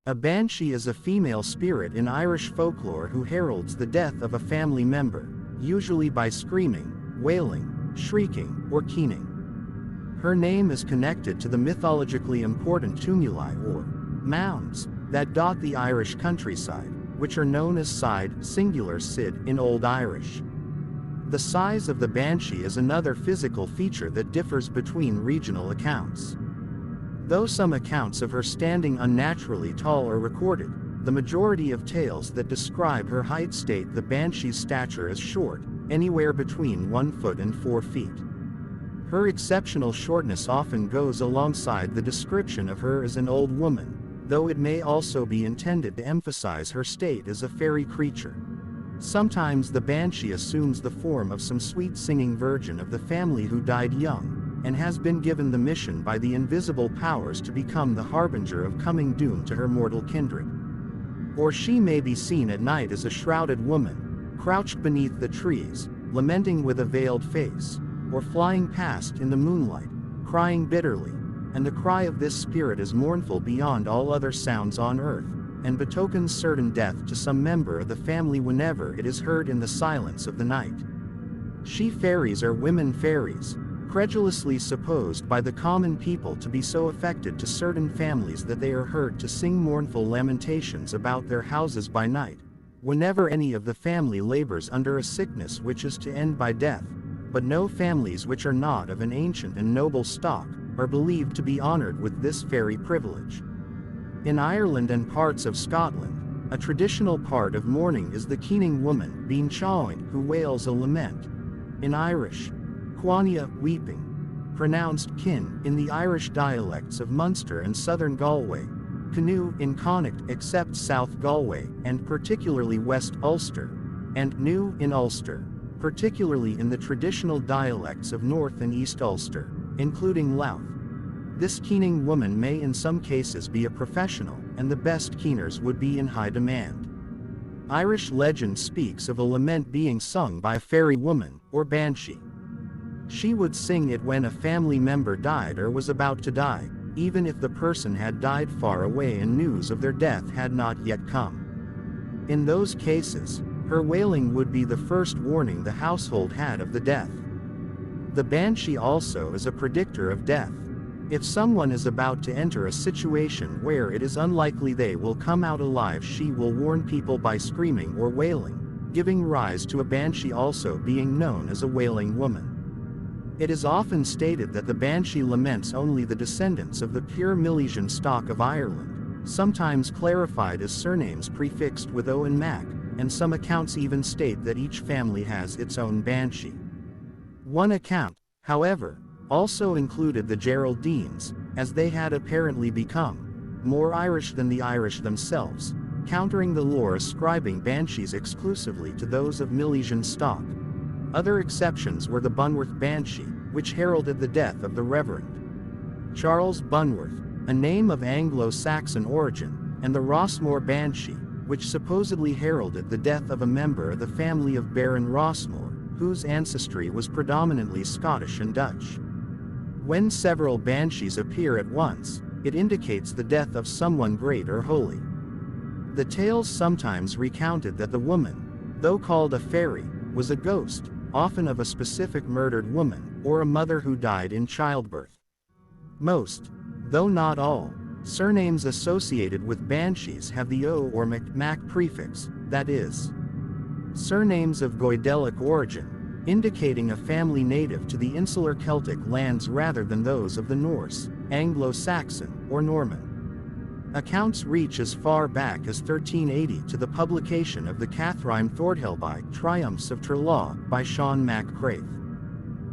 A banshee is a female spirit in Irish folklore who heralds the death of a family member, usually by screaming, wailing, shrieking, or keening. Her name is connected to the mythologically important tumuli or mounds that dot the Irish countryside, which are known as side, singular sid in Old Irish. The size of the banshee is another physical feature that differs between regional accounts. Though some accounts of her standing unnaturally tall are recorded, the majority of tales that describe her height state the banshee's stature as short, anywhere between 1 foot and 4 feet. Her exceptional shortness often goes alongside the description of her as an old woman, though it may also be intended to emphasize her state as a fairy creature. Sometimes the banshee assumes the form of some sweet-singing virgin of the family who died young, and has been given the mission by the invisible powers to become the harbinger of coming doom to her mortal kindred. Or she may be seen at night as a shrouded woman, crouched beneath the trees, lamenting with a veiled face, or flying past in the moonlight, crying bitterly, and the cry of this spirit is mournful beyond all other sounds on earth, and betokens certain death to some member of the family whenever it is heard in the silence of the night. She-fairies are women fairies, credulously supposed by the common people to be so affected to certain families that they are heard to sing mournful lamentations about their houses by night, whenever any of the family labors under a sickness which is to end by death, but no families which are not of an ancient and noble stock are believed to be honored with this fairy privilege. In Ireland and parts of Scotland, a traditional part of mourning is the keening woman, Banshee Explained, who wails a lament. In Irish, Quania, weeping, pronounced kin in the Irish dialects of Munster and southern Galway, canoe in Connacht except South Galway and particularly West Ulster, and new in Ulster, particularly in the traditional dialects of North and East Ulster, including Louth. This keening woman may in some cases be a professional, and the best keeners would be in high demand. Irish legend speaks of a lament being sung by a fairy woman, or banshee. She would sing it when a family member died or was about to die, even if the person had died far away and news of their death had not yet come. In those cases, her wailing would be the first warning the household had of the death. The banshee also is a predictor of death. If someone is about to enter a situation where it is unlikely they will come out alive, she will warn people by screaming or wailing, giving rise to a banshee also being known as a wailing woman. It is often stated that the banshee laments only the descendants of the pure Milesian stock of Ireland, sometimes clarified as surnames prefixed with O and Mac, and some accounts even state that each family has its own banshee. One account, however, also included the Geraldines, as they had apparently become more Irish than the Irish themselves, countering the lore ascribing banshees exclusively to those of Milesian stock. Other exceptions were the Bunworth Banshee, which heralded the death of the Reverend Charles Bunworth, a name of Anglo-Saxon origin, and the Rossmore Banshee, which supposedly heralded the death of a member of the family of Baron Rossmore, whose ancestry was predominantly Scottish and Dutch. When several banshees appear at once, it indicates the death of someone great or holy. The tales sometimes recounted that the woman, though called a fairy, was a ghost, often of a specific murdered woman, or a mother who died in childbirth. Most, though not all, surnames associated with banshees have the O or Mac prefix, that is, surnames of Goidelic origin, indicating a family native to the insular Celtic lands rather than those of the Norse, Anglo-Saxon, or Norman. Accounts reach as far back as 1380 to the publication of the Cathrime Thordhelby Triumphs of Trelaw by Sean MacCraith.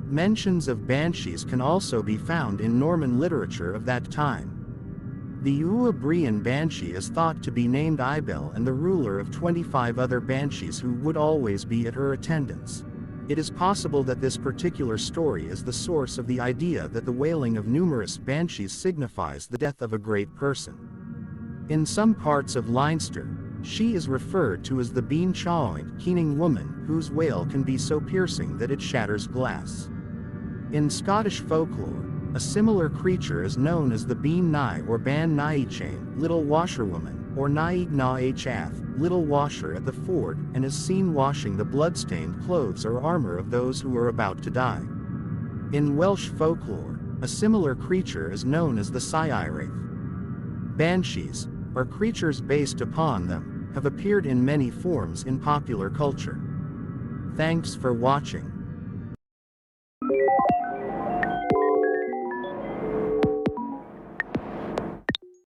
Mentions of banshees can also be found in Norman literature of that time. The Uabrian banshee is thought to be named Ibel and the ruler of 25 other banshees who would always be at her attendance. It is possible that this particular story is the source of the idea that the wailing of numerous banshees signifies the death of a great person. In some parts of Leinster, she is referred to as the Banshee Explained, keening woman whose wail can be so piercing that it shatters glass. In Scottish folklore, A similar creature is known as the Bean Nai or Ban Nai Chain, Little Washerwoman, or Naig Na Chaff, Little Washer at the ford, and is seen washing the bloodstained clothes or armor of those who are about to die. In Welsh folklore, a similar creature is known as the Wraith. Banshees, or creatures based upon them, have appeared in many forms in popular culture. Thanks for watching.